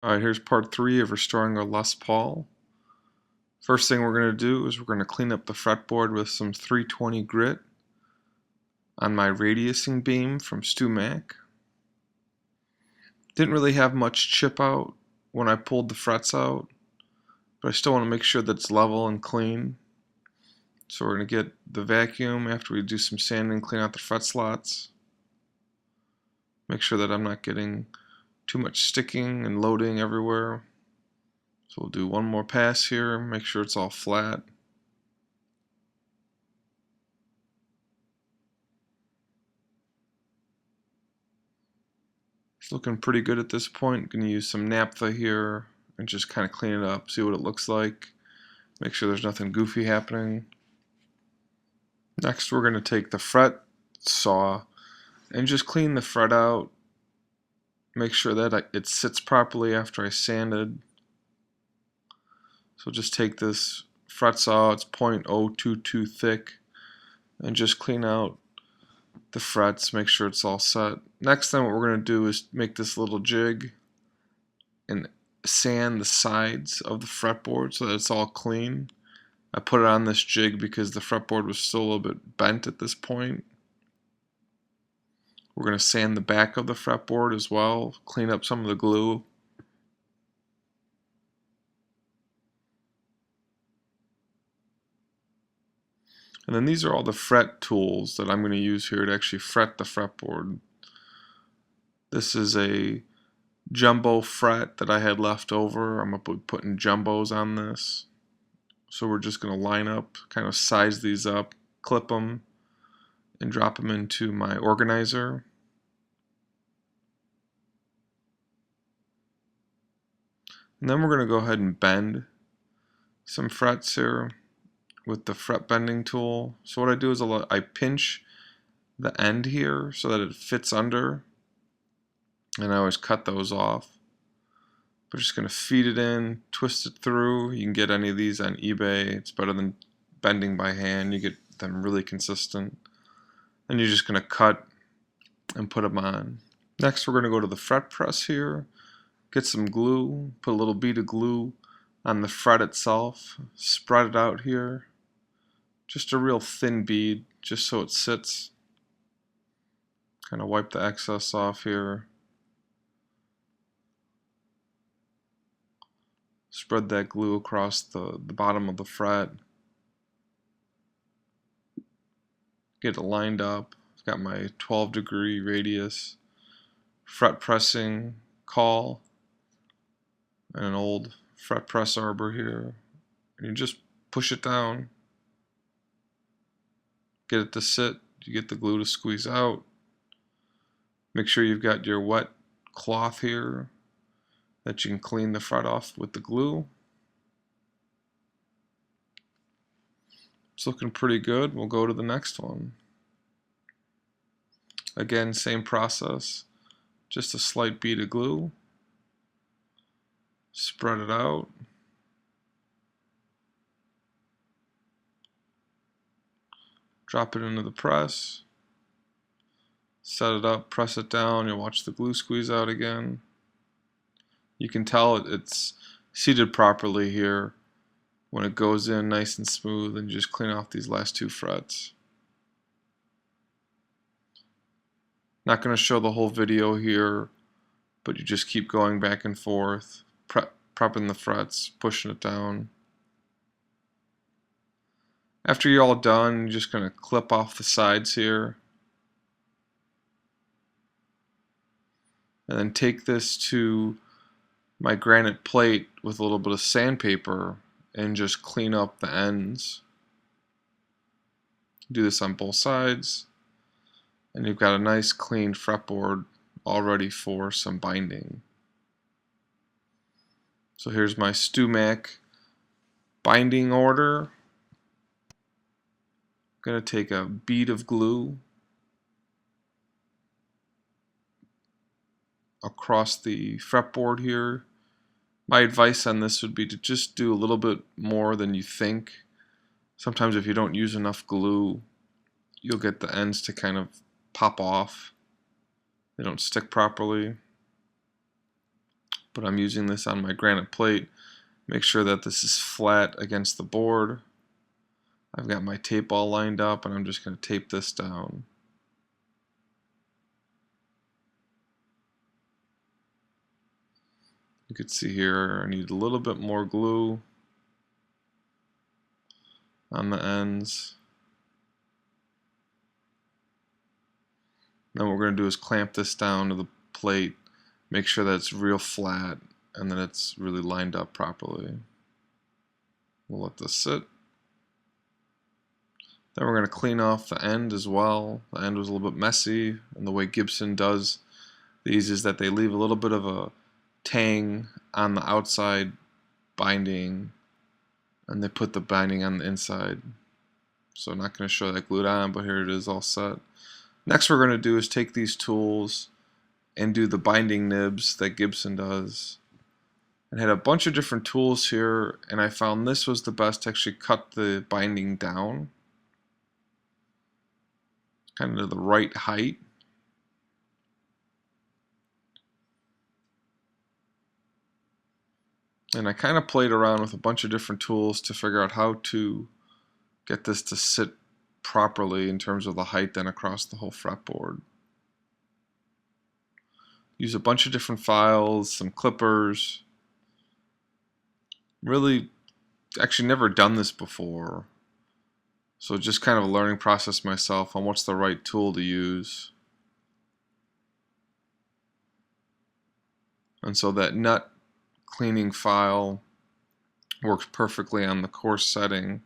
Alright, here's part 3 of restoring our Les Paul. First thing we're going to do is we're going to clean up the fretboard with some 320 grit on my radiusing beam from StewMac. Didn't really have much chip out when I pulled the frets out, but I still want to make sure that it's level and clean. So we're going to get the vacuum after we do some sanding, clean out the fret slots. Make sure that I'm not getting too much sticking and loading everywhere. So we'll do one more pass here, make sure it's all flat. It's looking pretty good at this point. Going to use some naphtha here and just kind of clean it up, see what it looks like. Make sure there's nothing goofy happening. Next we're going to take the fret saw and just clean the fret out. Make sure that it sits properly after I sanded. So just take this fret saw, it's .022 thick, and just clean out the frets, make sure it's all set. Next thing what we're going to do is make this little jig and sand the sides of the fretboard so that it's all clean. I put it on this jig because the fretboard was still a little bit bent at this point. We're going to sand the back of the fretboard as well, clean up some of the glue. And then these are all the fret tools that I'm going to use here to actually fret the fretboard. This is a jumbo fret that I had left over. I'm going to be putting jumbos on this. So we're just going to line up, kind of size these up, clip them, and drop them into my organizer. And then we're going to go ahead and bend some frets here with the fret bending tool. So what I do is I pinch the end here so that it fits under, and I always cut those off. We're just going to feed it in, twist it through. You can get any of these on eBay. It's better than bending by hand. You get them really consistent. And you're just going to cut and put them on. Next we're going to go to the fret press here, get some glue, put a little bead of glue on the fret itself, spread it out here. Just a real thin bead, just so it sits. Kind of wipe the excess off here. Spread that glue across the bottom of the fret. Get it lined up. I've got my 12-degree radius fret pressing caul and an old fret press arbor here. And you just push it down. Get it to sit. You get the glue to squeeze out. Make sure you've got your wet cloth here that you can clean the fret off with the glue. It's looking pretty good. We'll go to the next one. Again, same process. Just a slight bead of glue. Spread it out. Drop it into the press. Set it up, press it down. You'll watch the glue squeeze out again. You can tell it's seated properly here when it goes in nice and smooth, and you just clean off these last two frets. Not going to show the whole video here, but you just keep going back and forth, prepping the frets, pushing it down. After you're all done, you're just going to clip off the sides here. And then take this to my granite plate with a little bit of sandpaper and just clean up the ends. Do this on both sides, and you've got a nice clean fretboard all ready for some binding. So here's my StewMac binding order. I'm going to take a bead of glue across the fretboard here. My advice on this would be to just do a little bit more than you think. Sometimes if you don't use enough glue, you'll get the ends to kind of pop off. They don't stick properly. but I'm using this on my granite plate. Make sure that this is flat against the board. I've got my tape all lined up, and I'm just going to tape this down. You can see here I need a little bit more glue on the ends. Then what we're going to do is clamp this down to the plate, make sure that it's real flat and that it's really lined up properly. We'll let this sit. Then we're going to clean off the end as well. The end was a little bit messy, and the way Gibson does these is that they leave a little bit of a tang on the outside binding, and they put the binding on the inside. So I'm not going to show that glued on, but here it is all set. Next we're going to do is take these tools and do the binding nibs that Gibson does. I had a bunch of different tools here, and I found this was the best to actually cut the binding down, kind of the right height. And I kind of played around with a bunch of different tools to figure out how to get this to sit properly in terms of the height then across the whole fretboard. Use a bunch of different files, some clippers. Really, actually never done this before. So just kind of a learning process myself on what's the right tool to use. And so that nut cleaning file works perfectly on the coarse setting.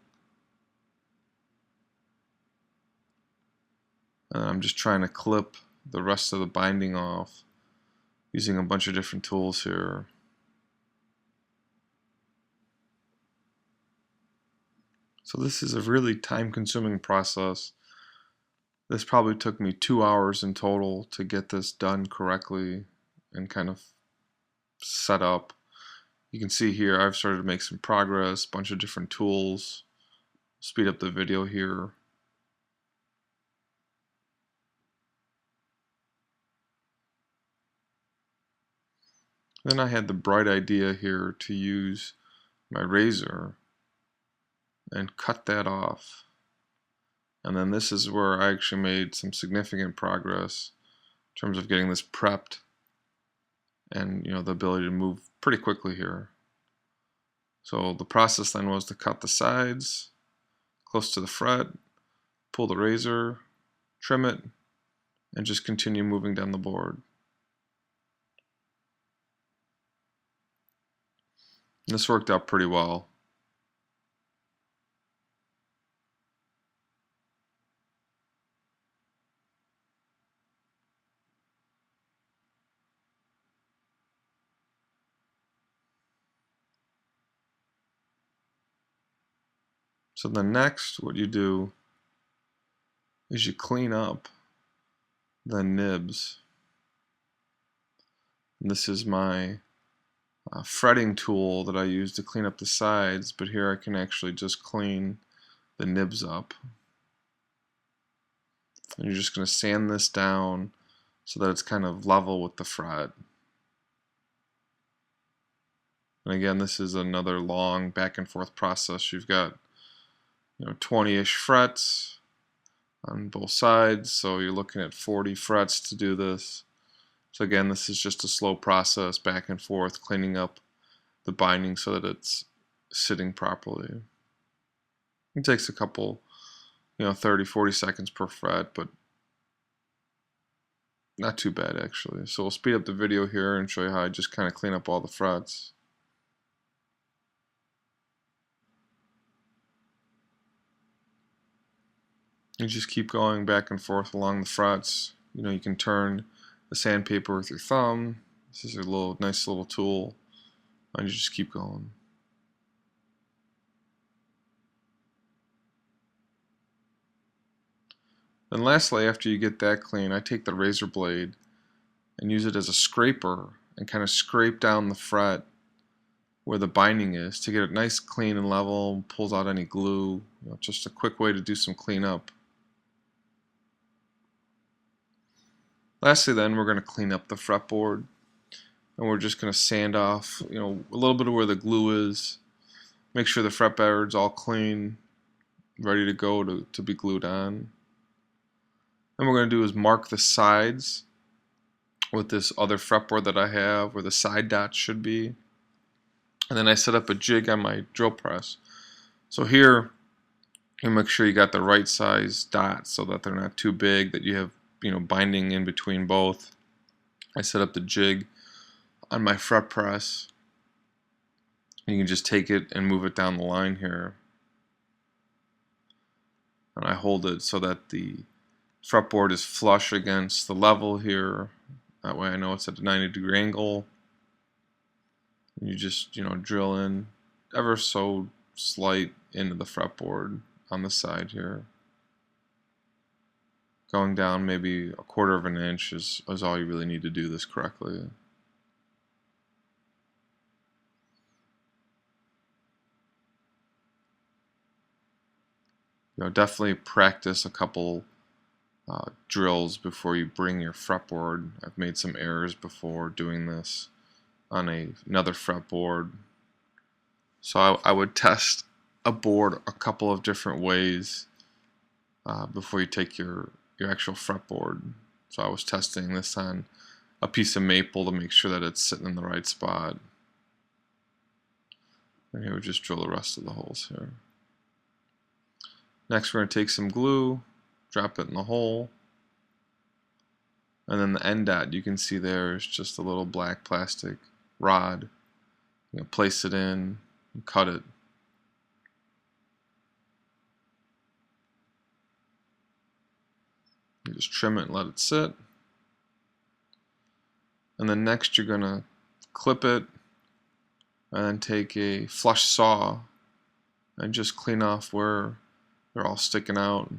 And I'm just trying to clip the rest of the binding off using a bunch of different tools here. So this is a really time-consuming process. This probably took me 2 hours in total to get this done correctly and kind of set up. You can see here I've started to make some progress, a bunch of different tools. Speed up the video here. Then I had the bright idea here to use my razor and cut that off. And then this is where I actually made some significant progress in terms of getting this prepped and the ability to move pretty quickly here. So the process then was to cut the sides close to the fret, pull the razor, trim it, and just continue moving down the board. And this worked out pretty well. So then next, what you do is you clean up the nibs. And this is my fretting tool that I use to clean up the sides, but here I can actually just clean the nibs up. And you're just going to sand this down so that it's kind of level with the fret. And again, this is another long back and forth process. You've got 20-ish frets on both sides, so you're looking at 40 frets to do this. So again, this is just a slow process back and forth, cleaning up the binding so that it's sitting properly. It takes a couple, 30, 40 seconds per fret, but not too bad actually. So we'll speed up the video here and show you how I just kind of clean up all the frets. You just keep going back and forth along the frets. You can turn the sandpaper with your thumb. This is a nice little tool, and you just keep going. Then lastly, after you get that clean, I take the razor blade and use it as a scraper and kind of scrape down the fret where the binding is to get it nice, clean, and level. Pulls out any glue. Just a quick way to do some cleanup. Lastly then, we're going to clean up the fretboard. and we're just going to sand off, a little bit of where the glue is. Make sure the fretboard's all clean, ready to go to be glued on. And what we're going to do is mark the sides with this other fretboard that I have where the side dots should be. And then I set up a jig on my drill press. So here, you make sure you got the right size dots so that they're not too big, that you have binding in between both. I set up the jig on my fret press. You can just take it and move it down the line here. And I hold it so that the fretboard is flush against the level here. That way I know it's at a 90-degree angle. And you just, drill in ever so slight into the fretboard on the side here. Going down maybe 1/4 of an inch is all you really need to do this correctly. Definitely practice a couple drills before you bring your fretboard. I've made some errors before doing this on another fretboard. So I would test a board a couple of different ways before you take your actual fretboard. So I was testing this on a piece of maple to make sure that it's sitting in the right spot. And here we just drill the rest of the holes here. Next we're going to take some glue, drop it in the hole, and then the end dot you can see there is just a little black plastic rod. Place it in and cut it. You just trim it and let it sit. And then next you're going to clip it and then take a flush saw and just clean off where they're all sticking out.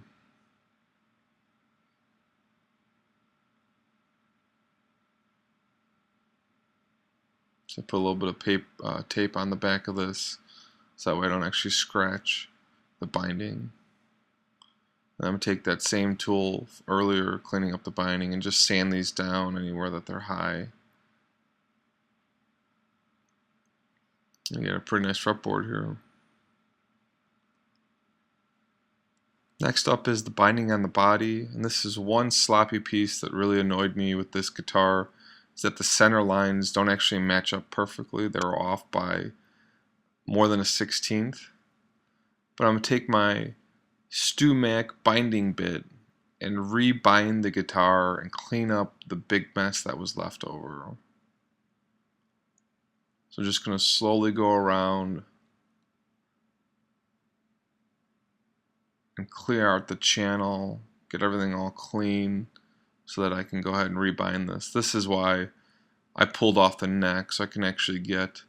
So I put a little bit of tape on the back of this so that way I don't actually scratch the binding. And I'm going to take that same tool earlier, cleaning up the binding, and just sand these down anywhere that they're high. You get a pretty nice fretboard here. Next up is the binding on the body, and this is one sloppy piece that really annoyed me with this guitar, is that the center lines don't actually match up perfectly. They're off by more than a 1/16. But I'm going to take my StewMac binding bit and rebind the guitar and clean up the big mess that was left over. So I'm just going to slowly go around and clear out the channel, get everything all clean so that I can go ahead and rebind this. This is why I pulled off the neck, so I can actually get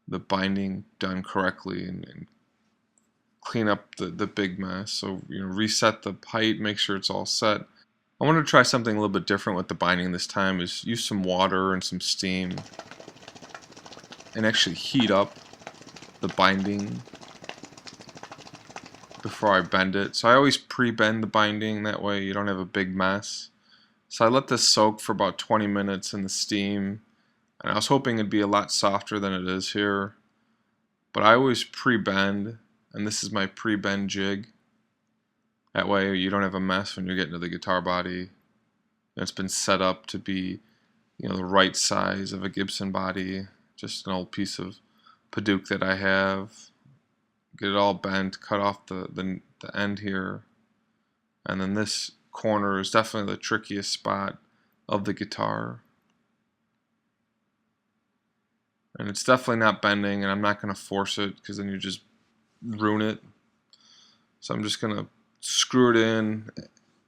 the binding done correctly and clean up the big mess. So reset the height, make sure it's all set. I want to try something a little bit different with the binding this time, is use some water and some steam and actually heat up the binding before I bend it. So I always pre-bend the binding, that way you don't have a big mess. So I let this soak for about 20 minutes in the steam, and I was hoping it'd be a lot softer than it is here. But I always pre-bend, and this is my pre-bend jig. That way you don't have a mess when you get into the guitar body. It's been set up to be the right size of a Gibson body. Just an old piece of Paduke that I have. Get it all bent, cut off the end here, and then this corner is definitely the trickiest spot of the guitar, and it's definitely not bending, and I'm not going to force it because then you just ruin it. So I'm just going to screw it in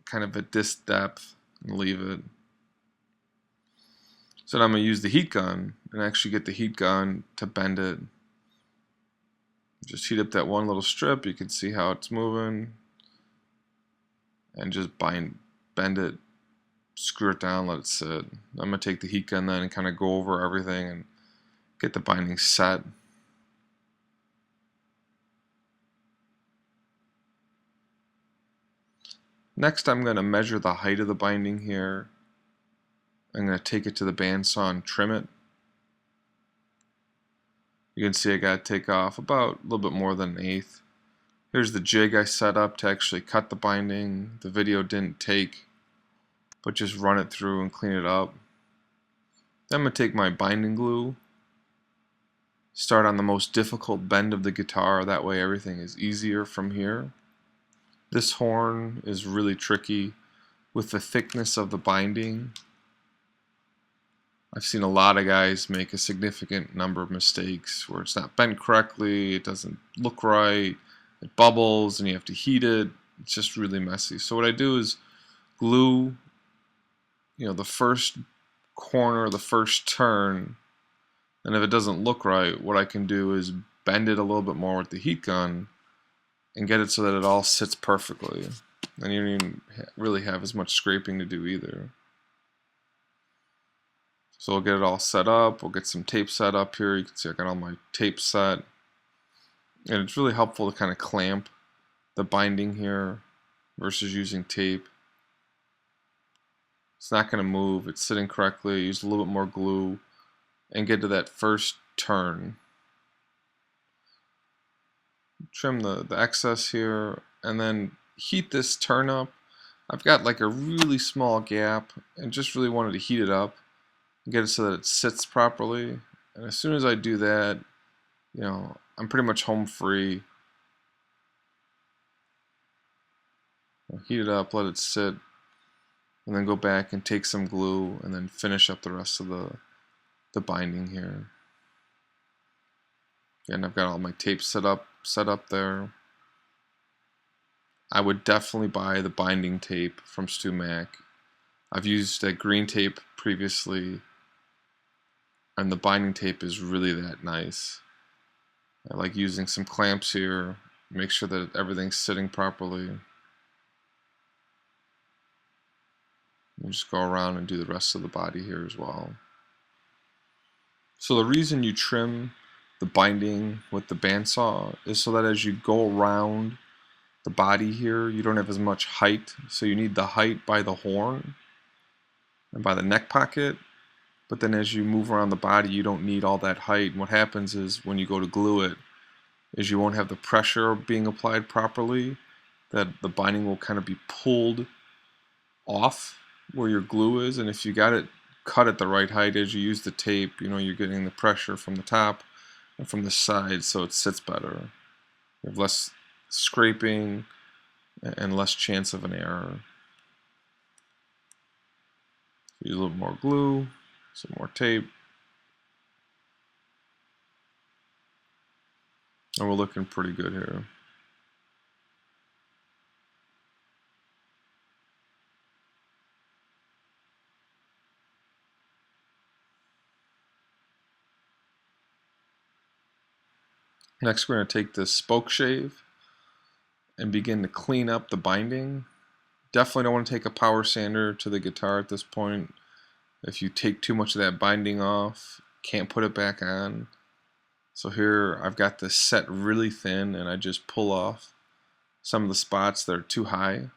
kind of at this depth and leave it. So now I'm going to use the heat gun and actually get the heat gun to bend it. Just heat up that one little strip, you can see how it's moving, and just bend it, screw it down, let it sit. I'm going to take the heat gun then and kind of go over everything and get the binding set. Next I'm going to measure the height of the binding here. I'm going to take it to the bandsaw and trim it You can see I got to take off about a little bit more than 1/8. Here's the jig I set up to actually cut the binding. The video didn't take, but just run it through and clean it up. Then I'm going to take my binding glue, start on the most difficult bend of the guitar, that way everything is easier from here. This horn is really tricky with the thickness of the binding. I've seen a lot of guys make a significant number of mistakes where it's not bent correctly, it doesn't look right, it bubbles and you have to heat it. It's just really messy. So what I do is glue, the first corner, the first turn, and if it doesn't look right, what I can do is bend it a little bit more with the heat gun and get it so that it all sits perfectly. And you don't even really have as much scraping to do either. So we'll get it all set up. We'll get some tape set up here. You can see I got all my tape set. And it's really helpful to kind of clamp the binding here versus using tape. It's not going to move. It's sitting correctly. Use a little bit more glue and get to that first turn. Trim the excess here and then heat this turn up. I've got like a really small gap and just really wanted to heat it up. Get it so that it sits properly, and as soon as I do that, I'm pretty much home free. I'll heat it up, let it sit, and then go back and take some glue and then finish up the rest of the binding here. And I've got all my tape set up there. I would definitely buy the binding tape from Stu Mac. I've used that green tape previously, and the binding tape is really that nice. I like using some clamps here, make sure that everything's sitting properly. And just go around and do the rest of the body here as well. So the reason you trim the binding with the bandsaw is so that as you go around the body here, you don't have as much height. So you need the height by the horn and by the neck pocket. But then as you move around the body, you don't need all that height. And what happens is when you go to glue it, is you won't have the pressure being applied properly, that the binding will kind of be pulled off where your glue is. And if you got it cut at the right height as you use the tape, you're getting the pressure from the top and from the side, so it sits better. You have less scraping and less chance of an error. Use a little more glue. Some more tape. And we're looking pretty good here. Next, we're going to take this spoke shave and begin to clean up the binding. Definitely don't want to take a power sander to the guitar at this point. If you take too much of that binding off, can't put it back on. So here I've got this set really thin and I just pull off some of the spots that are too high.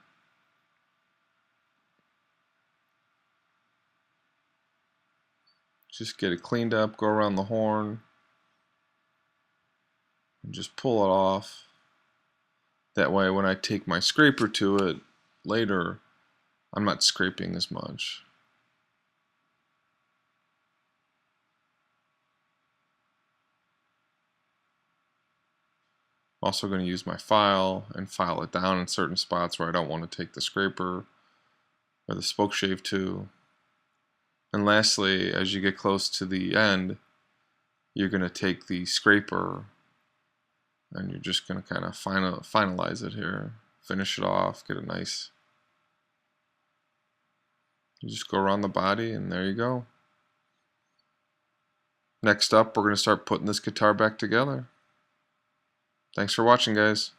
Just get it cleaned up, go around the horn, and just pull it off. That way when I take my scraper to it later, I'm not scraping as much. I'm also going to use my file and file it down in certain spots where I don't want to take the scraper or the spoke shave to. And lastly, as you get close to the end, you're going to take the scraper and you're just going to kind of finalize it here, finish it off, get it nice. You just go around the body and there you go. Next up, we're going to start putting this guitar back together. Thanks for watching, guys.